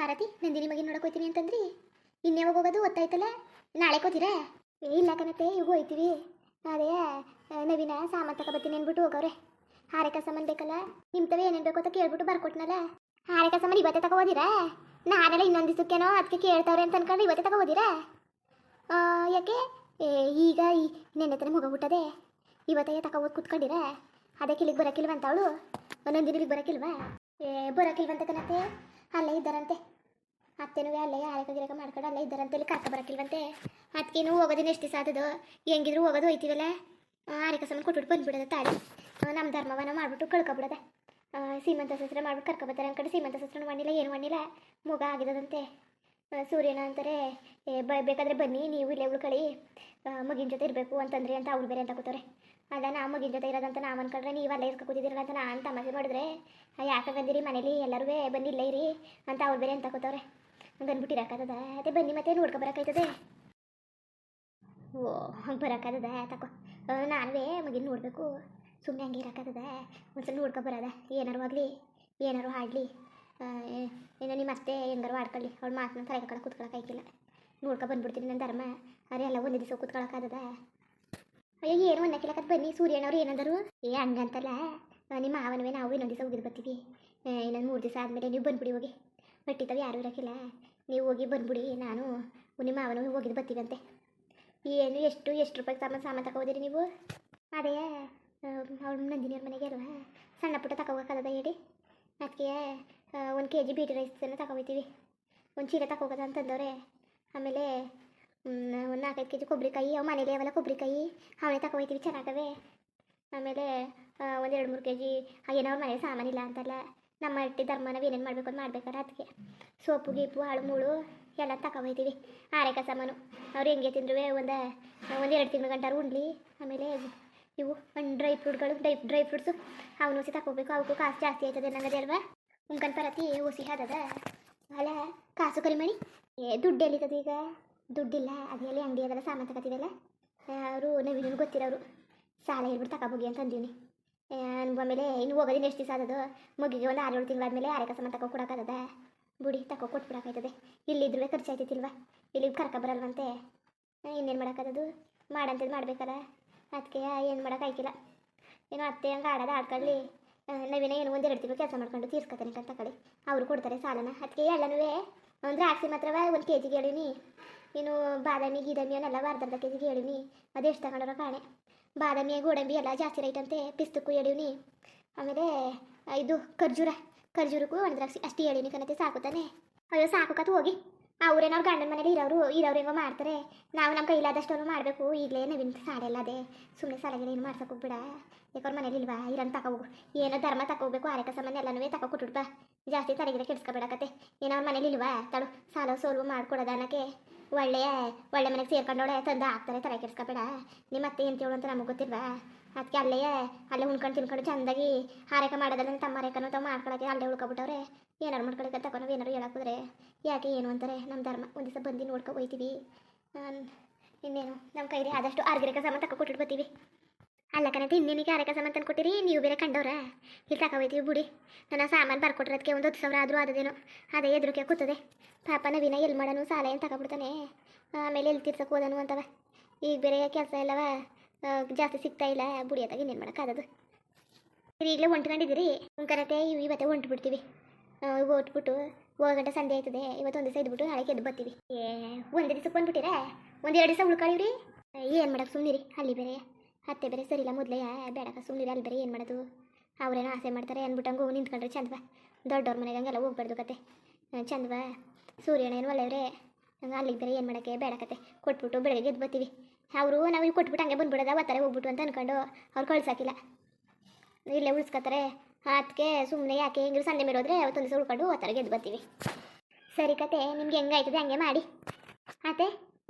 ಪಾರತಿ ನಂದಿನಿ ಮಗಿನ ನೋಡಕ್ ಹೋಗ್ತೀನಿ ಅಂತಂದ್ರಿ. ಇನ್ನೇವಾಗ ಹೋಗೋದು ಗೊತ್ತಾಯ್ತಲ್ಲ. ನಾಳೆ ಕೋತೀರಾ? ಇಲ್ಲ ಕಣತೆ, ಈಗ ಹೋಯ್ತೀವಿ. ಅದೇ ನವೀನ ಸಾಮಾನು ತಗೊಬತ್ತೀನಿ ಅಂದ್ಬಿಟ್ಟು ಹೋಗವ್ರೆ. ಹಾರೆಕ ಸಾಮಾನು ಬೇಕಲ್ಲ, ನಿಮ್ತವೇ ಏನೇನು ಬೇಕು ಅಂತ ಕೇಳ್ಬಿಟ್ಟು ಬರ್ಕೊಟ್ನಲ್ಲ. ಹಾರೆಕ ಸಾಮಾನು ಇವತ್ತೇ ತಗೋಬೋದಿರಾ? ನಾನೆಲ್ಲ ಇನ್ನೊಂದು ದಿವಸಕ್ಕೇನೋ ಅದಕ್ಕೆ ಕೇಳ್ತಾವ್ರೆ ಅಂತ ಅನ್ಕೊಂಡು ಇವತ್ತೇ ತಗೋಬೋದಿರಾ? ಯಾಕೆ ಈಗ ನೆನ್ನೆ ತಾನೇ ಮುಗೋಗ್ಬಿಟ್ಟದೆ, ಇವತ್ತೇ ತಗೋಬೋದು ಕುತ್ಕೊಂಡಿರ. ಅದಕ್ಕೆ ಇಲ್ಲಿಗೆ ಬರೋಕ್ಕಿಲ್ವಂತ ಅವಳು ಒಂದೊಂದು ಇಲ್ಲಿಗೆ ಬರೋಕ್ಕಿಲ್ವಾ? ಬರೋಕ್ಕಿಲ್ವಂತ ಕಣತೆ, ಅಲ್ಲೇ ಇದ್ದಾರಂತೆ. ಅತ್ತೆನೂ ಅಲ್ಲೇ ಆರಕ ಗಿರಕ ಮಾಡ್ಕೊಂಡು ಅಲ್ಲೇ ಇದ್ದಾರಂತೆ, ಇಲ್ಲಿ ಕರ್ಕ ಬರೋಕ್ಕಿಲ್ವಂತೆ. ಅದಕ್ಕೇನು ಹೋಗೋದಿನ ಎಷ್ಟು ದಿವಸ ಆದದು, ಹೆಂಗಿದ್ರು ಹೋಗೋದು ಹೋಯ್ತೀವಲ್ಲ. ಆರಕ ಸಾಮಾನು ಕೊಟ್ಬಿಟ್ಟು ಬಂದ್ಬಿಡೋದು ತಾಳಿ. ನಮ್ಮ ಧರ್ಮವನ್ನ ಮಾಡಿಬಿಟ್ಟು ಕಳ್ಕೊಬಿಡೋದೆ. ಸೀಮಂತ ಸಸ್ರ ಮಾಡ್ಬಿಟ್ಟು ಕರ್ಕೊಬತ್ತಾರೆ ಅಂದ್ಕೊಂಡು ಸೀಮಂತ ಸಸ್ರ ಮಾಡಿಲ್ಲ, ಏನು ಮಾಡಿಲ್ಲ, ಮುಗ ಆಗಿರೋದಂತೆ. ಸೂರ್ಯನ ಅಂತಾರೆ ಬೇಕಾದ್ರೆ ಬನ್ನಿ ನೀವು ಇಲ್ಲೇ ಉಳ್ಕೊಳ್ಳಿ, ಮಗಿನ ಜೊತೆ ಇರಬೇಕು ಅಂತಂದ್ರಿ ಅಂತ ಅವ್ಳು ಬೇರೆ ಅಂತ ಕೂತವ್ರೆ. ಅದ ನಾವು ಮಗಿನ ಜೊತೆ ಇರೋದಂತ ನಾವು ಅನ್ಕೊಂಡ್ರೆ ನೀವು ಅಲ್ಲೇ ಇರ್ಕೊ ಕೂತಿದ್ದೀರಲ್ಲ ಅಂತ ನಾನು ತಮಾಷೆ ಮಾಡಿದ್ರೆ, ಯಾಕೆ ಬಂದಿರಿ ಮನೇಲಿ ಎಲ್ಲರೂ ಬಂದು ಇಲ್ಲೇ ಇರಿ ಅಂತ ಅವ್ಳು ಬೇರೆ ಅಂತ ಕೂತವ್ರೆ. ಬಂದ್ಬಿಟ್ಟಿರಕ್ಕದ ಅದೇ ಬನ್ನಿ ಮತ್ತೆ ನೋಡ್ಕೊಬರಕ್ಕಾಯ್ತದೆ. ಓ ಹಂಗೆ ಬರೋಕ್ಕಾಗದ ತಕೋ, ನಾನುವೇ ಮಗಿನ ನೋಡಬೇಕು, ಸುಮ್ಮನೆ ಹಂಗೆ ಇರೋಕ್ಕಾಗದ. ಒಂದ್ಸಲ ನೋಡ್ಕೊಬರದ, ಏನಾರು ಆಗಲಿ ಏನಾರು ಆಡಲಿ, ಏನೋ ನಿಮ್ಮ ಅತ್ತೆ ಹೆಂಗಾರು ಆಡ್ಕೊಳ್ಳಿ, ಅವ್ಳು ಮಾತನ್ನ ತಲೆ ಕಡೆ ಕೂತ್ಕೊಳ್ಳೋಕ್ಕಾಗಿಲ್ಲ. ನೋಡ್ಕೊ ಬಂದ್ಬಿಡ್ತೀನಿ ನನ್ನ ಧರ್ಮ. ಅರೆ ಎಲ್ಲ ಒಂದೇ ದಿವಸ ಕೂತ್ಕೊಳ್ಳೋಕ್ಕಾಗದ. ಅಯ್ಯೋ ಏನು ಅನ್ನಕ್ಕಿಲ್ಲಕತ್ ಬನ್ನಿ, ಸೂರ್ಯನವ್ರು ಏನಂದರು ಹಂಗಂತಲ್ಲ, ನಿಮ್ಮ ಮಾವನವೇ ನಾವು ಇನ್ನೊಂದು ದಿವಸ ಹೋಗಿದ್ದು ಬರ್ತೀವಿ. ಇನ್ನೊಂದು 3 ದಿವಸ ಆದಮೇಲೆ ನೀವು ಬಂದ್ಬಿಡಿ, ಹೋಗಿ ಬಟ್ಟಿತಾವೆ ಯಾರೂ ಇರೋಕ್ಕಿಲ್ಲ, ನೀವು ಹೋಗಿ ಬಂದ್ಬಿಡಿ, ನಾನು ನಿಮ್ಮ ಮಾವನ ಹೋಗಿದ್ದು ಬರ್ತೀವಂತೆ. ಏನು ಎಷ್ಟು ರೂಪಾಯಿಗೆ ಸಾಮಾನು ತಗೋದಿರಿ ನೀವು? ಅದೇ ಅವಳು ನಂದಿನಿಯವ್ರ ಮನೆಗೆ ಅಲ್ವಾ, ಸಣ್ಣ ಪುಟ್ಟ ತಗೋಬೇಕಾದ ಹೇಳಿ. ಅದಕ್ಕೆ 1 kg ಬೀಟಿ ರೈಸನ್ನು ತಗೋತೀವಿ, ಒಂದು ಚೀಲ ತಗೋಗೋದ ಅಂತಂದವ್ರೆ. ಆಮೇಲೆ ಒಂದು 4-5 kg ಕೊಬ್ಬರಿಕಾಯಿ, ಅವು ಮನೇಲಿ ಅವೆಲ್ಲ ಕೊಬ್ಬರಿಕಾಯಿ ಅವನೇ ತಗೋಯ್ತೀವಿ, ಚೆನ್ನಾಗವೆ. ಆಮೇಲೆ 1-2-3 kg ಏನೋ ಅವ್ರ ಮನೇಲಿ ಸಾಮಾನಿಲ್ಲ ಅಂತಲ್ಲ, ನಮ್ಮ ಅಟ್ಟಿ ಧರ್ಮ ನಾವು ಏನೇನು ಮಾಡಬೇಕು ಅಂತ ಮಾಡ್ಬೇಕಾರೆ ಅದಕ್ಕೆ ಸೋಪು ಗೀಪು ಹಾಳು ಮೂಳು ಎಲ್ಲ ತಗೋಯ್ತೀವಿ. ಆರೇಕ ಸಾಮಾನು ಅವ್ರು ಹೆಂಗೆ ತಿಂದ್ರೂ ಒಂದು 2 ತಿಂಗಳು ಗಂಟಾರು ಉಂಡ್ಲಿ. ಆಮೇಲೆ ಇವು ಡ್ರೈ ಫ್ರೂಟ್ಗಳು ಡ್ರೈ ಫ್ರೂಟ್ಸು ಅವನು ಹೊಸಿ ತಗೋಬೇಕು, ಅವಕ್ಕೂ ಕಾಸು ಜಾಸ್ತಿ ಆಯ್ತದೆ ನನಗದೆ ಅಲ್ವಾ. ಉಂಕನ್ ಪರತಿ ಹುಸಿ ಆದದ ಅಲ್ಲ, ಕಾಸು ಕರಿಮಣಿ ದುಡ್ಡು ಎಲ್ಲಿತದ ಈಗ? ದುಡ್ಡಿಲ್ಲ, ಅದೆಲ್ಲಿ ಅಂಗಡಿ ಅದೆಲ್ಲ ಸಾಮಾನು ತಗೋತೀವಲ್ಲ, ಅವರು ನವೀನ ಗೊತ್ತಿರೋರು ಸಾಲ ಹೇಳ್ಬಿಟ್ಟು ತಗೋಬೋಗಿ ಅಂತ ಅಂದೀನಿ. ಆಮೇಲೆ ಇನ್ನು ಹೋಗೋದಿನ ಎಷ್ಟು ದಿವಸ ಆದದು, ಮಗಿಗೆ ಒಂದು 6-7 ತಿಂಗಳಾದ್ಮೇಲೆ ಆರೇಕ ಸಾಮಾನು ತಗೋ ಕೊಡೋಕ್ಕಾಗದ? ಬುಡಿ ತಗೋ ಕೊಟ್ಬಿಡೋಕ್ಕಾಯ್ತದೆ. ಇಲ್ಲಿದ್ರೂ ಖರ್ಚಾಯ್ತಿಲ್ವ, ಇಲ್ಲಿಗೆ ಕರ್ಕೊಬರಲ್ವಂತೆ. ಇನ್ನೇನು ಮಾಡೋಕ್ಕಾಗದು, ಮಾಡಂತದ್ದು ಮಾಡ್ಬೇಕಲ್ಲ. ಅದಕ್ಕೆ ಏನು ಮಾಡೋಕ್ಕಾಯ್ತಿಲ್ಲ. ಏನೋ ಅತ್ತೆ ಹಂಗೆ ಆಡ್ಕೊಳ್ಳಿ, ನಾವೇನೋ ಏನೋ 1-2 ತಿಂಗಳು ಕೆಲಸ ಮಾಡ್ಕೊಂಡು ತೀರ್ಸ್ಕೊತಾನೆ ಅಂತ ತಗೊಳ್ಳಿ, ಅವರು ಕೊಡ್ತಾರೆ ಸಾಲನ. ಅದಕ್ಕೆ ಎಲ್ಲನೂ ಅಂದರೆ ಆಕ್ಸಿ ಮಾತ್ರವ 1 kg ಹೇಳಿನಿ. ಇನ್ನು ಬಾದಾಮಿ ಗೀದಾಮಿ ಅವನ್ನೆಲ್ಲ ಅರ್ಧ kg ಹೇಳಿನಿ. ಅದೆಷ್ಟು ತಗೊಂಡರೋ ಕಾಣೆ. ಬಾದಾಮಿ ಗೋಡಂಬಿ ಎಲ್ಲ ಜಾಸ್ತಿ ರೈಟ್ ಅಂತೆ, ಪಿಸ್ತಕ್ಕೂ ಹೇಳಿವ್ನಿ. ಆಮೇಲೆ ಇದು ಖರ್ಜೂರಕ್ಕೂ 1 ದ್ರಾಕ್ಷಿ ಅಷ್ಟು ಹೇಳಿನಿ ಕಣತೆ, ಸಾಕು ತಾನೆ? ಅಯ್ಯೋ ಸಾಕು ಕತ್ ಹೋಗಿ, ಅವ್ರೇನವ್ರು ಗಂಡನ ಮನೇಲಿ ಇರೋರು ಹೆಂಗೋ ಮಾಡ್ತಾರೆ, ನಾವು ನಮ್ಮ ಕೈಲಾದಷ್ಟು ಅವ್ರು ಮಾಡಬೇಕು. ಈಗಲೇ ನವೀನ ಸಾಲ ಎಲ್ಲ ಅದೇ, ಸುಮ್ಮನೆ ಸಾಲಗೆಲ್ಲ ಏನು ಮಾಡ್ಸಕ್ಕೆ ಹೋಗ್ಬೇಡ. ಯಾಕವ್ರ ಮನೇಲಿ ಇಲ್ವಾ ಇರೋನು ತಗೋಬೇಕು, ಏನೋ ಧರ್ಮ ತಗೋಬೇಕು, ಆರೇಕ ಸಾಮಾನು ಎಲ್ಲನೂ ತಗೋ ಕೊಟ್ಬಿಡ್ಬಾ, ಜಾಸ್ತಿ ತಲೆಗಿರ ಕೆಡ್ಸ್ಕೊಬೇಡಕತ್ತೆ. ಏನೋ ಅವ್ರ ಮನೇಲಿ ಇಲ್ವಾ ತಡು ಸಾಲ ಸೋಲ್ವು ಮಾಡ್ಕೊಡೋದು ಅನ್ನಕ್ಕೆ, ಒಳ್ಳೆ ಮನೆಗೆ ಸೇರ್ಕೊಂಡವಳೆ ತಂದು ಹಾಕ್ತಾರೆ, ತಲೆ ಕೆಡ್ಸ್ಕೊಬೇಡ. ನಿಮ್ಮ ಅತ್ತೆ ಎಂತೇಳು ಅಂತ ನಮಗೆ ಗೊತ್ತಿಲ್ವಾ? ಅದಕ್ಕೆ ಅಲ್ಲೇ ಉಣ್ಕೊಂಡು ತಿನ್ಕೊಂಡು ಚೆಂದಾಗಿ ಆರೇಕ ಮಾಡೋದಲ್ಲ, ತಮ್ಮ ಆರೇಕನೂ ತಾವು ಮಾಡ್ಕೊಳಕ್ಕೆ ಅಲ್ಲೇ ಉಳ್ಕೊಬಿಟ್ಟವ್ರೆ. ಏನಾರು ಮಾಡ್ಕೊಳಕ್ಕೆ ತಗೋ, ನಾವು ಏನಾರು ಹೇಳಕ್ಕೋದ್ರೆ ಯಾಕೆ ಏನು ಅಂತಾರೆ. ನಮ್ಮ ಧರ್ಮ ಒಂದು ದಿವಸ ಬಂದು ನೋಡ್ಕೊ ಹೋಯ್ತೀವಿ. ಇನ್ನೇನು ನಮ್ಮ ಕೈಲಿ ಆದಷ್ಟು ಆರ್ಗಿರೇಕ ಸಾಮಾನು ತಗೋ ಕೊಟ್ಟಿಟ್ಟು ಬರ್ತೀವಿ. ಅಲ್ಲ ಕಣತೆ, ಇನ್ನೇನಿಗೆ ಆರೇಕ ಸಾಮಾನು ತಂದು ಕೊಟ್ಟಿರಿ, ನೀವು ಬೇರೆ ಕಂಡವ್ರ ಇಲ್ಲಿ ತಗೋ ಹೋಯ್ತೀವಿ. ಬುಡಿ ನನ್ನ ಸಾಮಾನು ಬರ್ಕೊಟ್ರದಕ್ಕೆ ಒಂದು 10,000 ಆದರೂ ಆದದೇನೋ, ಅದೇ ಎದುರುಕೆ ಕೂತದೆ. ಪಾಪ ನವೀನ ಎಲ್ಲಿ ಮಾಡೋನು, ಸಾಲ ಏನು ತಗೊಬಿಡ್ತಾನೆ, ಆಮೇಲೆ ಎಲ್ಲಿ ತೀರ್ಸಕ್ಕೆ ಹೋದನು ಅಂತವ. ಈಗ ಬೇರೆ ಕೆಲಸ ಎಲ್ಲವ ಜಾಸ್ತಿ ಸಿಗ್ತಾ ಇಲ್ಲ, ಬುಡಿಯೋದಾಗ ಇನ್ನೇನು ಮಾಡೋಕ್ಕಾಗದು. ಈಗಲೇ ಹೊಂಟ್ಕೊಂಡಿದ್ದೀರಿ ಕಣತೆ, ಇವತ್ತೇ ಹೊಂಟ್ಬಿಡ್ತೀವಿ. ಓಟ್ಬಿಟ್ಟು ಹೋಗಂಟ ಸಂಡೆ ಆಯ್ತದೆ, ಇವತ್ತೊಂದು ದಿವಸ ಇದ್ಬಿಟ್ಟು ನಾಳೆ ಎದ್ದು ಬರ್ತೀವಿ. ಒಂದೇ ದಿವಸಕ್ಕೆ ಬಂದ್ಬಿಟ್ಟಿರಾ? 1-2 ದಿವಸ ಉಳ್ಕೊಳ್ಳಿವ್ರಿ. ಏನು ಮಾಡೋಕೆ ಸುಮ್ಮನಿರಿ, ಅಲ್ಲಿ ಬೇರೆ ಅತ್ತೆ ಬೇರೆ ಸರಿಯಿಲ್ಲ, ಮೊದಲೇ ಬೇಡಕ ಸುಮ್ಮನಿರಿ. ಅಲ್ಲಿ ಬೇರೆ ಏನು ಮಾಡೋದು, ಅವ್ರೇನೋ ಆಸೆ ಮಾಡ್ತಾರೆ ಅಂದ್ಬಿಟ್ಟಂಗೂ ನಿಂತ್ಕೊಂಡ್ರೆ ಚಂದವ. ದೊಡ್ಡವ್ರ ಮನೆಗೆ ಹಂಗೆಲ್ಲ ಹೋಗ್ಬಾರ್ದು ಕತೆ, ಚಂದವ. ಸೂರ್ಯನ ಏನು ಒಳ್ಳೆಯವ್ರೆ, ಹಂಗೆ ಅಲ್ಲಿಗೆ ಬೇರೆ ಏನು ಮಾಡೋಕ್ಕೆ ಬೇಡಕತ್ತೆ, ಕೊಟ್ಬಿಟ್ಟು ಬೆಳಗ್ಗೆ ಎದ್ದು ಬರ್ತೀವಿ. ಅವರು ನಾವು ಈಗ ಕೊಟ್ಬಿಟ್ಟು ಹಂಗೆ ಬಂದ್ಬಿಡೋದ, ಒತ್ತಾರೆ ಹೋಗ್ಬಿಟ್ಟು ಅಂತ ಅಂದ್ಕೊಂಡು ಅವ್ರು ಕಳ್ಸಾಕಿಲ್ಲ, ಇಲ್ಲೇ ಉಳಿಸ್ಕೊತಾರೆ. ಅದಕ್ಕೆ ಸುಮ್ಮನೆ ಯಾಕೆ ಹೆಂಗಿರು ಸಂಡೆ ಮೇಲೆ ಹೋದ್ರೆ ಅವತ್ತೊಂದು ದಿವಸ ಉಳ್ಕೊಂಡು ಒತ್ತಾರೆ ಗೆದ್ದು ಬರ್ತೀವಿ. ಸರಿ ಕತೆ, ನಿಮ್ಗೆ ಹೆಂಗಾಯ್ತದೆ ಹಂಗೆ ಮಾಡಿ. ಅತ್ತೆ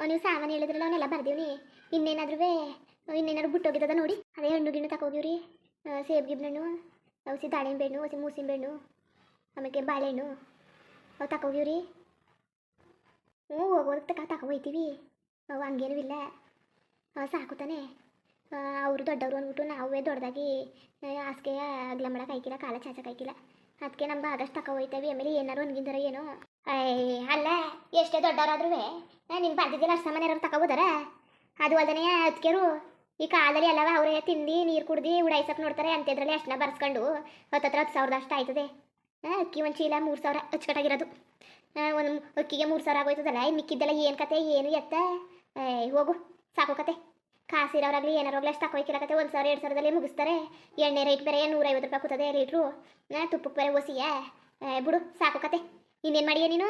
ನೀವು ಸಾಮಾನು ಹೇಳಿದ್ರಲ್ಲ ಅವನ್ನೆಲ್ಲ ಬರ್ದೀವಿ. ಇನ್ನೇನಾದ್ರು ಬಿಟ್ಟೋಗಿದ್ದದ ನೋಡಿ, ಅದೇ ಹಣ್ಣು ಗಿಣ್ಣು ತಗೋಗಿವ್ರಿ. ಸೇಬು ಗಿಬ್ಬಣ್ಣು, ಔಸಿ ದಾಳಿಂಬೆ ಹಣ್ಣು, ಔಸಿ ಮೂಸಿಂಬೆ ಹಣ್ಣು, ಆಮೇಲೆ ಬಾಳೆಹಣ್ಣು ಅವು ತಗೋಗಿವ್ರಿ. ಹೋಗೋದಕ್ಕೆ ತಗೋ ಹೋಯ್ತೀವಿ, ಅವು ಹಂಗೇನೂ ಇಲ್ಲ, ಸಾಕು ತಾನೆ. ಅವರು ದೊಡ್ಡವರು ಅಂದ್ಬಿಟ್ಟು ನಾವೇ ದೊಡ್ಡದಾಗಿ ಹಾಸಿಗೆ ಅಗಲ ಮಾಡೋಕೆ ಆಯ್ಕಿಲ್ಲ, ಕಾಲ ಚಾಚಕ್ಕೆ ಆಯ್ಕಿಲ್ಲ. ಅದಕ್ಕೆ ನಮ್ಮ ಆಗಷ್ಟು ತಕ ಹೋಯ್ತೇವೆ ಆಮೇಲೆ ಏನಾರು ಅನ್ಗಿಂದಾರ ಏನೋ. ಅಲ್ಲ ಎಷ್ಟೇ ದೊಡ್ಡವರಾದ್ರೂ ನೀನು ಬಂದಿದ್ದಿಲ್ಲ ಅಷ್ಟು ಸಾಮಾನು ಯಾರು ತಗೋಬೋದಾರ? ಅದು ಅಲ್ದನೇ ಅದಕ್ಕೆರು ಈ ಕಾಲದಲ್ಲಿ ಎಲ್ಲವ ಅವರೇ ತಿಂದು ನೀರು ಕುಡ್ದು ಉಡಾಯಿಸಕ್ಕೆ ನೋಡ್ತಾರೆ ಅಂತಿದ್ರಲ್ಲಿ ಅಷ್ಟನ್ನ ಬರ್ಸ್ಕೊಂಡು 10,000 ಅಷ್ಟು ಆಯ್ತದೆ. ಅಕ್ಕಿ ಒಂದು ಚೀಲ 3,000 ಅಚ್ಚುಕಟ್ಟಾಗಿರೋದು. ಒಂದು ಅಕ್ಕಿಗೆ 3,000 ಆಗೋಯ್ತದಲ್ಲ. ಇನ್ನು ಮಿಕ್ಕಿದ್ದೆಲ್ಲ ಏನು ಕತೆ ಏನು ಎತ್ತ ಹೋಗು ಸಾಕು ಕತೆ. ಕಾಸಿರೋರಾಗಲಿ ಏನಾರೋಗ್ಲಿ ಅಷ್ಟು ತಗೋಯ್ಕಿರಕತ್ತೆ 1,000 2,000ದಲ್ಲಿ ಮುಗಿಸ್ತಾರೆ. ಎಣ್ಣೆ ರೇಟ್ ಬೇರೆ 150 ರೂಪಾಯಿ ಕೂತದೆ ಲೀಟ್ರು. ತುಪ್ಪಕ್ಕೆ ಬೇರೆ ಒಸಿಯ ಬಿಡು ಸಾಕು ಕತೆ. ಇನ್ನೇನು ಮಾಡಿಯ ನೀನು?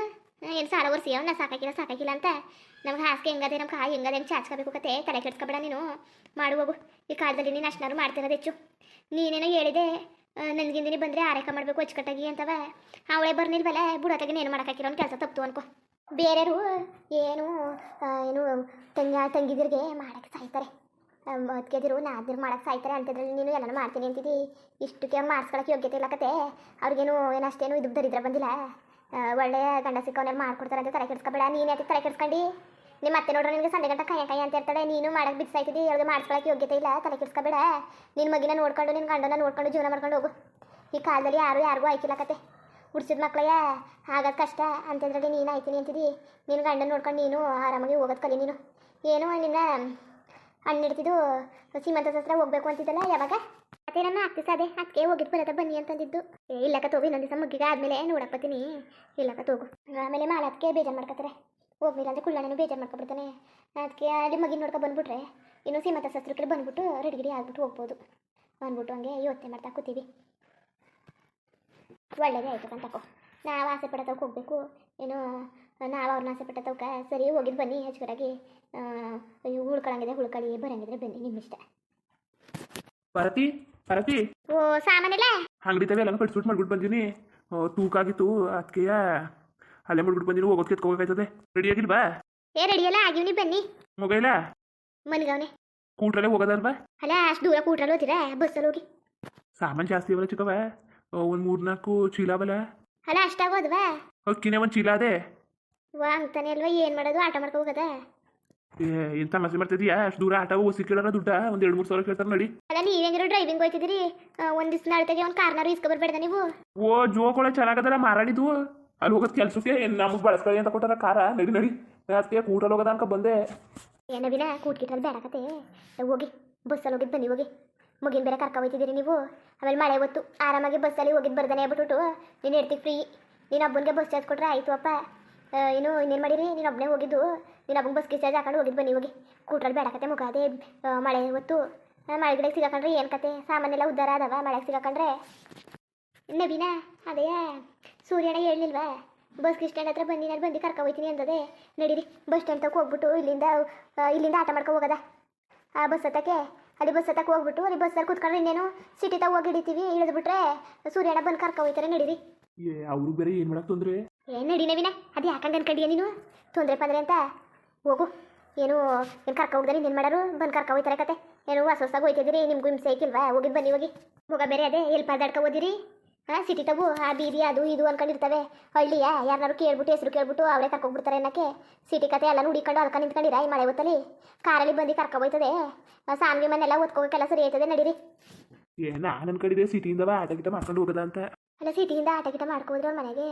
ಏನು ಸಾಲ ಒರ್ಸಿಯ ನಾ ಸಾಕಾಕಿಲ್ಲ ಅಂತ. ನಮ್ಗೆ ಹಾಸಿಗೆ ಹೆಂಗದೆ ನಮ್ಮ ಕಾಯಿ ಹೆಂಗದೆ ಹೆಂಗೆ ಚಾಚ್ಕೋಬೇಕು ಕತೆ. ತಲೆ ಕೆಡ್ಸ್ಕೊಬೇಡ ನೀನು. ಮಾಡು ಹೋಗು. ಈ ಕಾಲದಲ್ಲಿ ನೀನು ಅಷ್ಟನಾರು ಮಾಡ್ತಿರೋದು ಹೆಚ್ಚು. ನೀನೇನೋ ಹೇಳಿದೆ ನನಗಿಂದಿನಿ ಬಂದರೆ ಆರೈಕೆ ಮಾಡಬೇಕು ಅಚ್ಚುಕಟ್ಟಾಗಿ ಅಂತವ. ಅವಳೇ ಬರ್ನಿಲ್ವಲ್ಲ ಬುಡತ್ತಾಗಿ ಏನು ಮಾಡೋಕ್ಕಾಕಿರೋ ಒಂದು ಕೆಲಸ ತಪ್ಪು ಅನ್ಕೋ. ಬೇರೆಯವರು ಏನು ಏನು ತಂಗಿದಿರಿಗೆ ಮಾಡೋಕ್ಕೆ ಸಾಯ್ತಾರೆ. ಅದಕ್ಕೆದಿರು ನಾದಿರು ಮಾಡೋಕ್ಕೆ ಸಾಯ್ತಾರೆ ಅಂತಿದ್ರಲ್ಲಿ ನೀನು ಎಲ್ಲನೂ ಮಾಡ್ತೀನಿ ಅಂತಿದ್ದಿ. ಇಷ್ಟಕ್ಕೆ ಮಾಡಿಸ್ಕೊಳಕ್ಕೆ ಯೋಗ್ಯತೆ ಇಲ್ಲ ಕತೆ. ಅವ್ರಿಗೇನು ಏನು ಅಷ್ಟೇನು ಇದು ದರಿದ್ರ ಬಂದಿಲ್ಲ. ಒಳ್ಳೆಯ ಗಂಡ ಸಿಕ್ಕವನ್ನೆಲ್ಲ ಮಾಡ್ಕೊಡ್ತಾರೆ ಅಂತ ತಲೆ ಕೆಡ್ಸ್ಕೊಬೇಡ. ನೀನು ಯಾಕೆ ತಲೆ ಕೆಡ್ಸ್ಕೊಂಡು ನಿಮ್ಮ ಮತ್ತೆ ನೋಡ್ರೆ ನಿನಗೆ ಸಂಡೆ ಗಂಟ ಕೈ ಅಂತ ಇರ್ತಾಳೆ. ನೀನು ಮಾಡಕ್ಕೆ ಬಿಡ್ಸಾಯ್ತಿದ್ದಿ. ಅವ್ರಿಗೆ ಮಾಡಿಸ್ಕೊಳಕ್ಕೆ ಯೋಗ್ಯತೆ ಇಲ್ಲ. ತಲೆ ಕೆಡ್ಸ್ಕೊಬೇಡ. ನಿನ್ನ ಮಗಿನ ನೋಡ್ಕೊಂಡು ನಿನ್ನ ಗಂಡನ ನೋಡ್ಕೊಂಡು ಜೀವನ ಮಾಡ್ಕೊಂಡು ಹೋಗು. ಈ ಕಾಲದಲ್ಲಿ ಯಾರಿಗೂ ಆಯ್ಕಿಲ್ಲ ಕತೆ. ಹುಡ್ಸಿದ ಮಕ್ಕಳಯ್ಯ ಆಗೋದು ಕಷ್ಟ ಅಂತಿದ್ರಲ್ಲಿ ನೀನು ಆಯ್ತೀನಿ ಅಂತಿದ್ದಿ. ನಿನ್ನ ಗಂಡನ ನೋಡ್ಕೊಂಡು ನೀನು ಆರಾಮಾಗಿ ಹೋಗೋದು ಕಲಿ. ನೀನು ಏನು ನಿನ್ನ ಹಣ್ಣಿಡ್ತಿದ್ದು ಸೀಮಂತ ಸಸ್ರ ಹೋಗ್ಬೇಕು ಅಂತಿದ್ದಲ್ಲ ಯಾವಾಗ? ಅದೇ ನನ್ನ ಆಗ್ತಿ ಸಾದೆ ಅದಕ್ಕೆ ಹೋಗಿದ್ದು ಬರತ್ತ ಬನ್ನಿ ಅಂತಂದಿದ್ದು. ಇಲ್ಲಕ್ಕ ತಗೋ ಇನ್ನೊಂದು ದಿವಸ ಮುಗ್ಗಿಗೆ ಆದಮೇಲೆ ನೋಡಕ್ಕೆ ಬರ್ತೀನಿ. ಇಲ್ಲಕ್ಕ ತಗೋ. ಆಮೇಲೆ ಮಾಲತ್ಗೆ ಬೇಜಾರು ಮಾಡ್ಕೊತಾರೆ. ಹೋಗ್ಲಿಲ್ಲ ಅಂದರೆ ಕುಳ್ಳಣ್ಣನು ಬೇಜಾರು ಮಾಡ್ಕೊಬಿಡ್ತಾನೆ. ಅದಕ್ಕೆ ಅಲ್ಲಿ ಮಗಿನ ನೋಡ್ಕೊ ಬಂದ್ಬಿಟ್ರೆ ಇನ್ನು ಸೀಮಂತ ಸಸ್ತ್ರಕ್ಕೆ ಬಂದ್ಬಿಟ್ಟು ರೆಡಿಗಿಡಿ ಆಗ್ಬಿಟ್ಟು ಹೋಗ್ಬೋದು ಅಂದ್ಬಿಟ್ಟು ಹಂಗೆ ಯೋಚನೆ ಮಾಡ್ತಾ ಕೂತೀವಿ. ಒಳ್ಳೇದೇ ಆಯಿತು ಕಂತಕೋ. ನಾವು ಆಸೆ ಪಡೋತವ್ಕೆ ಹೋಗಬೇಕು ಏನು. ನಾವು ಅವ್ರನ್ನ ಆಸೆ ಪಟ್ಟತವ್ಕ ಸರಿ ಹೋಗಿದ್ದು ಬನ್ನಿ ಹೆಚ್ಚುಕರಾಗಿ. ಉಳ್ಕೊಳಂಗಿದೆ ಉಳ್ಕೊಳ್ಳಿ, ಬರಂಗಿದ್ರೆ ಬನ್ನಿ ನಿಮ್ಮಿಷ್ಟ. ಪರತಿ ಓ ಸಾಮಾನೆಲ್ಲ ಅಂಗಡಿ ತಗ ಎಲ್ಲ ಕಟ್ಸ್ಬಿಟ್ಟು ಮಾಡ್ಬಿಟ್ಟು ಬಂದೀನಿ. ತೂಕ ಆಗಿತ್ತು ಅದಕ್ಕೆ ಅಲ್ಲೇ ಮಾಡ್ಬಿಟ್ಟು ಬಂದೀನಿ. ಹೋಗೋದಕ್ಕೆ ಎತ್ಕೋಬೇಕಾಯ್ತದೆ. ರೆಡಿ ಆಗಿಲ್ವಾ? ರೆಡಿ ಎಲ್ಲ ಆಗಿವ್ನಿ ಬನ್ನಿ. ಮಗ ಇಲ್ಲ ಮನ್ಗವನೆ ಕೂಟ್ರಲ್ಲೇ ಹೋಗೋದಲ್ವಾ? ಅಲ್ಲ ಅಷ್ಟು ದೂರ ಕೂಟ್ರಲ್ಲಿ ಹೋಗ್ತೀರಾ ಬಸ್ಸಲ್ಲಿ ಹೋಗಿ? ಸಾಮಾನು ಜಾಸ್ತಿ ಅವಲ್ಲ ಚಿಕ್ಕವ. ಒಂದು 3-4 ಚೀಲ ಅವಲ್ಲ. ಅಲ್ಲ ಅಷ್ಟಾಗೋದ್ವಾ? ಅಕ್ಕಿನೇ ಒಂದು ಚೀಲ ಅದೇ. ಅಂತಾನೆ ಅಲ್ವಾ ಏನು ಮಾಡೋದು ಆಟ ಮಾಡ್ಕೊ ಹೋಗೋದ? ಏನು ತಮಾಷೆ ಮಾಡ್ತಿದ್ಯಾ? ಅಷ್ಟು ದೂರ ಆಟ ಓಸಿ ಕೇಳೋಣ ದುಡ್ಡ ಒಂದು 2-3 ಸಾವಿರ ಕೇಳ್ತಾರೆ ನೋಡಿ. ಅಲ್ಲ ನೀವೇಂಗಿರೋ ಡ್ರೈವಿಂಗ್ ಹೋಯ್ತಿದ್ದೀರಿ. ಒಂದು ದಿವಸ ನಾಳೆ ಒಂದು ಕಾರ್ನಾರು ಇಸ್ಕೊಬರ್ಬೇಡ ನೀವು. ಓ ಜೋಕೊಳ ಚೆನ್ನಾಗದಲ್ಲ ಮಾರಾಡಿದ್ವು. ಅಲ್ಲಿ ಹೋಗೋದು ಕೆಲಸಕ್ಕೆ ನಮಗೆ ಬಳಸ್ಕೊಳ್ಳಿ ಅಂತ ಕೊಟ್ಟಾರ ಕಾರ. ನಡಿ ಅದಕ್ಕೆ ಕೂಟಲ್ಲಿ ಹೋಗೋದ ಅನ್ಕೊ ಬಂದೆ. ಏನವಿನ ಕೂಟ್ಕಿಟ್ರಲ್ಲಿ ಬೇಡಕತ್ತೆ. ಹೋಗಿ ಬಸ್ಸಲ್ಲಿ ಹೋಗಿದ್ದು ಬನ್ನಿ ಹೋಗಿ. ಮುಗಿನ ಬೇರೆ ಕರ್ಕೊ ಹೋಯ್ತಿದ್ದೀರಿ ನೀವು. ಆಮೇಲೆ ಮಳೆ ಹೊತ್ತು ಆರಾಮಾಗಿ ಬಸ್ಸಲ್ಲಿ ಹೋಗಿದ್ದು ಬರ್ದಾನೆ ಆಗ್ಬಿಟ್ಟು ನೀನು ಇರ್ತೀವಿ ಫ್ರೀ. ನೀನು ಹಬ್ಬನಿಗೆ ಬಸ್ ಚಾರ್ಜ್ ಕೊಟ್ರೆ ಆಯಿತು ಅಪ್ಪ. ಇನ್ನೇನು ಮಾಡಿರಿ ನೀನು ಒಬ್ಬನೇ ಹೋಗಿದ್ದು. ನೀನು ಹಬ್ಬನ ಬಸ್ ಚಾರ್ಜ್ ಹಾಕೊಂಡು ಹೋಗಿದ್ದು ಬನ್ನಿ ಹೋಗಿ. ಕೂಟ್ರಲ್ಲಿ ಬೇಡಕತ್ತೆ ಮುಗ ಅದೇ ಮಳೆ ಹೊತ್ತು ಮಳೆ ಗಿಡಕ್ಕೆ ಸಿಗಾಕೊಂಡ್ರೆ ಏನು ಕತೆ. ಸಾಮಾನೆಲ್ಲ ಉದ್ದಾರ ಅದಾವ ಮಳೆಗೆ ಸಿಗಾಕೊಂಡ್ರೆ. ನವೀನ ಅದೇ ಸೂರ್ಯನ ಹೇಳಲಿಲ್ವಾ ಬಸ್ ಸ್ಟ್ಯಾಂಡ್ ಹತ್ರ ಬನ್ನಿ ನಾನು ಬಂದು ಕರ್ಕೊ ಹೋಗ್ತೀನಿ ಅಂತದೆ. ನಡೀರಿ ಬಸ್ ಸ್ಟ್ಯಾಂಡ್ ತಕ್ಕ ಹೋಗ್ಬಿಟ್ಟು ಇಲ್ಲಿಂದ ಆಟ ಮಾಡ್ಕೊ ಹೋಗೋದ ಆ ಬಸ್ ಹತ್ತಕ್ಕೆ. ಅಲ್ಲಿ ಬಸ್ ಹತ್ತಕ್ಕೆ ಹೋಗ್ಬಿಟ್ಟು ಅಲ್ಲಿ ಬಸ್ಸಲ್ಲಿ ಕೂತ್ಕೊಂಡ್ರೆ ಇನ್ನೇನು ಸಿಟಿ ತಾಗ ಹೋಗಿ ಹಿಡಿತೀವಿ. ಇಳಿದ್ಬಿಟ್ರೆ ಸೂರ್ಯನ ಬಂದು ಕರ್ಕೊ ಹೋಗ್ತಾರೆ. ನಡೀರಿ. ಅವ್ರಿಗೆ ಬೇರೆ ಏನು ಮಾಡಕ್ಕೆ ತೊಂದರೆ? ನಡಿ ನವೀನ ಅದು ಯಾಕಂಗೆ ಅನ್ಕೊಂಡಿಯ ನೀನು ತೊಂದರೆ ಪಂದ್ರೆ ಅಂತ. ಹೋಗು ಏನು ಕರ್ಕೊ ಹೋಗ್ದಾರೆ ಇನ್ನೇನು ಮಾಡೋರು ಬಂದು ಕರ್ಕೊ ಹೋಗ್ತಾರೆ ಕತೆ. ಏನು ಹೊಸಾಗಿ ಹೋಯ್ತಿದ್ದೀರಿ ನಿಮ್ಗೂ ಹಿಂಸೆ ಐತಿಲ್ವಾ? ಹೋಗಿದ್ದು ಬನ್ನಿ ಹೋಗಿ. ಮುಗ ಬೇರೆ ಅದೇ ಎಲ್ಲಿ ಪಾದಾಡ್ಕೊ ಓದಿರಿ. ಸಿಟಿ ತಗು ಆ ಬೀದಿ ಅದು ಇದು ಅನ್ಕೊಂಡಿರ್ತವೆ. ಹಳ್ಳಿಯ ಯಾರನ್ನಾರು ಕೇಳ್ಬಿಟ್ಟು ಹೆಸರು ಕೇಳ್ಬಿಟ್ಟು ಅವರೇ ಕರ್ಕೊಬಿಡ್ತಾರೆ ಅನ್ನಕ್ಕೆ. ಸಿಟಿ ಕತೆ ಎಲ್ಲ ಹುಡಿಕೊಂಡು ಅದಕ್ಕೆ ನಿಂತ್ಕೊಂಡಿರ ಈ ಮಳೆ ಹೊತ್ತಲ್ಲಿ ಕಾರಲ್ಲಿ ಬಂದು ಕರ್ಕೊ ಹೋಯ್ತದೆ. ಸಾನ್ವಿ ಮನೆಲ್ಲ ಓದ್ಕೋಬೇಕೆಲ್ಲ ಸರಿ ಆಯ್ತದೆ. ನಡೀರಿ. ನಾನು ಅನ್ಕೊಂಡಿದ್ದೆ ಸಿಟಿಯಿಂದವ ಆಟ ಗಿಟ ಮಾಡ್ಕೊಂಡು ಹೋಗೋದ ಅಂತ. ಅಲ್ಲ ಸಿಟಿಯಿಂದ ಆಟ ಗಿಟ ಮಾಡ್ಕೋದ್ರೆ ಅವ್ರ ಮನೆಗೆ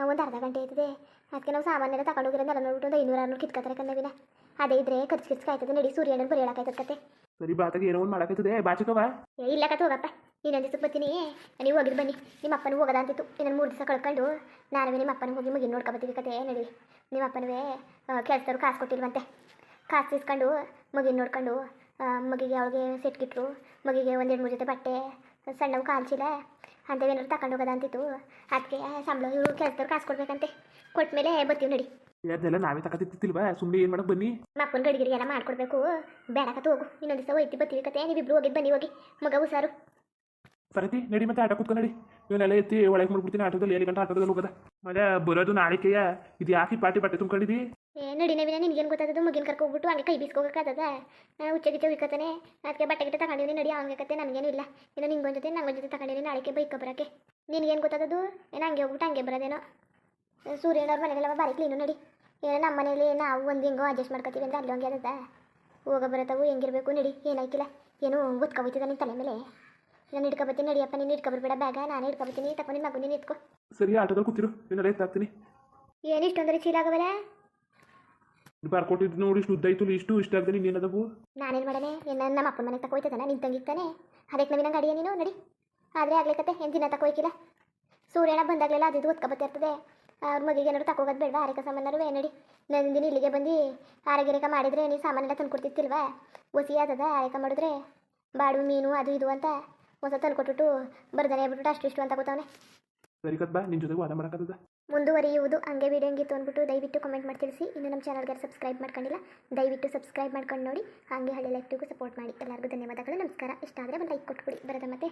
ಒಂದು ಅರ್ಧ ಗಂಟೆ ಆಯ್ತದೆ. ಅದಕ್ಕೆ ನಾವು ಸಾಮಾನೆಲ್ಲ ತಗೊಂಡು ಹೋಗಿರೋದೆಲ್ಲ ನೋಡ್ಬಿಟ್ಟು ಒಂದು 500-600 ಕಿತ್ಕೊತಾರೆ ಕನ್ನವಿನ. ಅದೇ ಇದ್ರೆ ಖರ್ಚು ಆಯ್ತದೆ. ನಡಿ ಸೂರ್ಯನ ಬರೀ ಹೇಳಕ್ಕಾಯ್ತದೆ ಕತೆ. ಸರಿ ಬಾತಾಗ ಏನೋ ಒಂದು ಮಾಡಾಕೈತದೆ ಬಾಚಕವ. ಇಲ್ಲ ಕತೆ ಹೋಗಪ್ಪ ಇನ್ನೊಂದು ದಿವಸಕ್ಕೆ ಬರ್ತೀನಿ. ನೀವು ಹೋಗಿದ್ದು ಬನ್ನಿ. ನಿಮ್ಮ ಅಪ್ಪನೂ ಹೋಗೋದ ಅಂತಿತ್ತು. ಇನ್ನೊಂದು 3 ದಿವಸ ಕಳ್ಕೊಂಡು ನಾನುವೇ ನಿಮ್ಮ ಅಪ್ಪನಿಗೆ ಹೋಗಿ ಮಗಿನ ನೋಡ್ಕೊಬತ್ತೀವಿ ಕತೆ. ನಡಿ ನಿಮ್ಮ ಅಪ್ಪನವೇ ಕೆಲಸದವ್ರು ಕಾಸು ಕೊಟ್ಟಿಲ್ವಂತೆ. ಕಾಸು ಇಸ್ಕೊಂಡು ಮಗಿನ ನೋಡ್ಕೊಂಡು ಮಗಿಗೆ ಅವಳಿಗೆ ಸೆಟ್ ಕಿಟ್ರು. ಮಗಿಗೆ 1-2-3 ಜೊತೆ ಬಟ್ಟೆ ಸಣ್ಣವು ಕಾಲ್ಚಿಲ್ಲ ಅಂಥವೇನಾದ್ರು ತಗೊಂಡು ಹೋಗೋದ ಅಂತಿತ್ತು. ಅದಕ್ಕೆ ಸಂಬಳ ಇವರು ಕೆಲಸದವ್ರು ಕಾಸು ಕೊಡ್ಬೇಕಂತೆ. ಕೊಟ್ಟ ಮೇಲೆ ಬರ್ತೀವಿ. ನಡಿ. ಅದೆಲ್ಲ ನಾವೇ ತಗೋತಿತ್ತಿಲ್ವಾ? ಸುಮ್ಮನೆ ಏನು ಮಾಡಕ್ಕೆ ಬನ್ನಿ. ನಮ್ಮ ಅಪ್ಪನ ಗಡಿಗಿರಿ ಎಲ್ಲ ಮಾಡ್ಕೊಡ್ಬೇಕು. ಬೇಡಕತ್ತು ಹೋಗು. ಇನ್ನೊಂದು ದಿವಸ ಹೋಯ್ತಿ ಬರ್ತೀವಿ ಕತೆ. ನೀವಿಬ್ರು ಹೋಗಿದ್ದು ಬನ್ನಿ ಹೋಗಿ. ಮಗ ಹುಷಾರು. ಪರತಿ ನಡಿ ಮತ್ತೆ ಆಟ ಕೂತ್ಕೊಂಡು ನಡಿ. ಇವನ್ನೆಲ್ಲ ಎತ್ತಿ ಒಳಗೆ ಮಾಡ್ಬಿಡ್ತೀನಿ ಆಟೋದಲ್ಲಿ 7 ಗಂಟೆ ಆಟೋದಲ್ಲಿ ಹೋಗೋದ. ಮತ್ತೆ ಬರೋದು ನಾಳೆಕೆಯ ಇದು ಯಾಕೆ ಪಾರ್ಟಿ ಬಟ್ಟೆ ತುಂಬ್ಕೊಂಡಿದ್ದಿ? ನಡಿ ನವೀನ ನಿನ್ಗೇನು ಗೊತ್ತಾದದು ಮಗಿನ ಕರ್ಕೊ ಹೋಗ್ಬಿಟ್ಟು ಹಂಗೆ ಕೈ ಬೀಸ್ಕೋಬೇಕಾದ ಹುಚ್ಚ ಹುಯ್ಕತಾನೆ. ಅದಕ್ಕೆ ಬಟ್ಟೆ ಗಿಟ್ಟ ತಗೊಂಡಿನಿ. ನಡಿ ಅವನಿಗೆ ಕತೆ ನನಗೇನು ಇಲ್ಲ. ಇನ್ನು ನಿಂಗೊಂದು ಜೊತೆ ನಂಗೊಂದು ಜೊತೆ ತಗೊಂಡಿನಿ. ನಾಳೆಗೆ ಬೈಕ ಬರೋಕ್ಕೆ ನಿನಗೇನು ಗೊತ್ತಾದದು? ಏನು ಹಂಗೆ ಹೋಗ್ಬಿಟ್ಟು ಹಂಗೆ ಬರೋದೇನೋ. ಸೂರ್ಯನವ್ರ ಮನೆಗೆಲ್ಲ ಬಾರಿ ಕ್ಲೀನು. ನಡಿ. ಏನೋ ನಮ್ಮ ಮನೇಲಿ ನಾವು ಒಂದು ಹೆಂಗೋ ಅಡ್ಜಸ್ಟ್ ಮಾಡ್ಕೊತೀವಿ ಅಂತ ಅಲ್ಲಿ ಹಂಗೆ ಅದ ಹೋಗೋ ಬರತ್ತವು ಹೆಂಗಿರ್ಬೇಕು. ನಡಿ ಏನಾಯ್ತಿಲ್ಲ. ಏನು ಒತ್ಕೊಬೋಯ್ತದ ನಿನ್ನ ತಲೆ ಮೇಲೆ. ನಾನು ಹಿಡ್ಕೊಬತ್ತೀನಿ ನಡಿಯಪ್ಪ, ನೀನು ಹಿಡ್ಕೊಬರ್ಬೇಡ ಬ್ಯಾಗ, ನಾನು ಹಿಡ್ಕೊಬತ್ತೀನಿ. ತಗೊಂಡು ನಿನ್ನ ಮಗು ನೀನು ಎತ್ಕೊ. ಸರಿ ಆಟೋದಲ್ಲಿ ಕೂತಿರು, ನೀನೆಲ್ಲ ಎತ್ತಾಕ್ತೀನಿ. ಏನು ಇಷ್ಟೊಂದರೆ ಚೀಲ ಆಗವಲ್ಲ? ಬರ್ಕೊಟ್ಟಿದ್ದು ನೋಡಿ ಇಷ್ಟು ಉದ್ದಾಯ್ತು, ಇಷ್ಟ ಆಗ್ದೆ ನೀನೇನದವು. ನಾನೇನು ಮಾಡನೆ? ನಮ್ಮ ಅಪ್ಪನ ಮನೆಗೆ ತಗೋಯ್ತದನ ನಿನ್ನ ತಂಗಿತ್ತಾನೆ. ಅದಕ್ಕೆ ನವೀನ ಗಾಡಿಯ ನೀನು ನಡಿ. ಆದರೆ ಆಗ್ಲಿಕತ್ತೆ ಏನು ದಿನ ತಗೋಯ್ಕಿಲ್ಲ. ಸೂರ್ಯನ ಬಂದಾಗಲೆಲ್ಲ ಅದು ಇದು ಒತ್ಕೊಬತ್ತಾ ಇರ್ತದೆ. ಅವ್ರ ಮಗಿಗೆ ಏನಾದ್ರು ತಗೋಗೋದು ಬೇಡವಾ? ಆರೇಕ ಸಾಮಾನು ನಡಿ. ನನ್ನ ದಿನ ಇಲ್ಲಿಗೆ ಬಂದು ಆರೆಗೆರೆಕ ಮಾಡಿದ್ರೆ ನೀನು ಸಾಮಾನೆಲ್ಲ ತಂದು ಕೊಡ್ತಿತ್ತಿಲ್ವಾ? ಒಸಿ ಆತದ ಆರೇಕ ಮಾಡಿದ್ರೆ ಬಾಡು ಮೀನು ಅದು ಇದು ಅಂತ ಹೊಸ ತಂದು ಕೊಟ್ಬಿಟ್ಟು ಬರ್ದಾನೆ ಆಗ್ಬಿಟ್ಟು ಅಷ್ಟು ಇಷ್ಟು ಅಂತ ಗೊತ್ತವನೆ. ಸರಿ ಕತ್ ಬಾ, ನಿನ್ನ ಜೊತೆಗೆ ವಾದ ಮಾಡೋಕ್ಕದ. ಮುಂದುವರಿಯುವುದು ಹಂಗೆ ವಿಡಿಯೋ ಹೆಂಗಿತ್ತು ಅಂದ್ಬಿಟ್ಟು ದಯವಿಟ್ಟು ಕಮೆಂಟ್ ಮಾಡಿ ತಿಳಿಸಿ. ಇನ್ನು ನಮ್ಮ ಚಾನಲ್ಗೆ ಸಬ್ಸ್ಕ್ರೈಬ್ ಮಾಡ್ಕೊಂಡಿಲ್ಲ, ದಯವಿಟ್ಟು ಸಬ್ಸ್ಕ್ರೈಬ್ ಮಾಡ್ಕೊಂಡು ನೋಡಿ. ಹಾಗೆ ಹಳ್ಳಿ ಲೈಫ್ಟಿಗೂ ಸಪೋರ್ಟ್ ಮಾಡಿ. ಎಲ್ಲರಿಗೂ ಧನ್ಯವಾದಗಳು, ನಮಸ್ಕಾರ. ಇಷ್ಟ ಆದರೆ ಒಂದು ಲೈಕ್ ಕೊಟ್ಬಿಡಿ. ಬರೋದ ಮತ್ತೆ.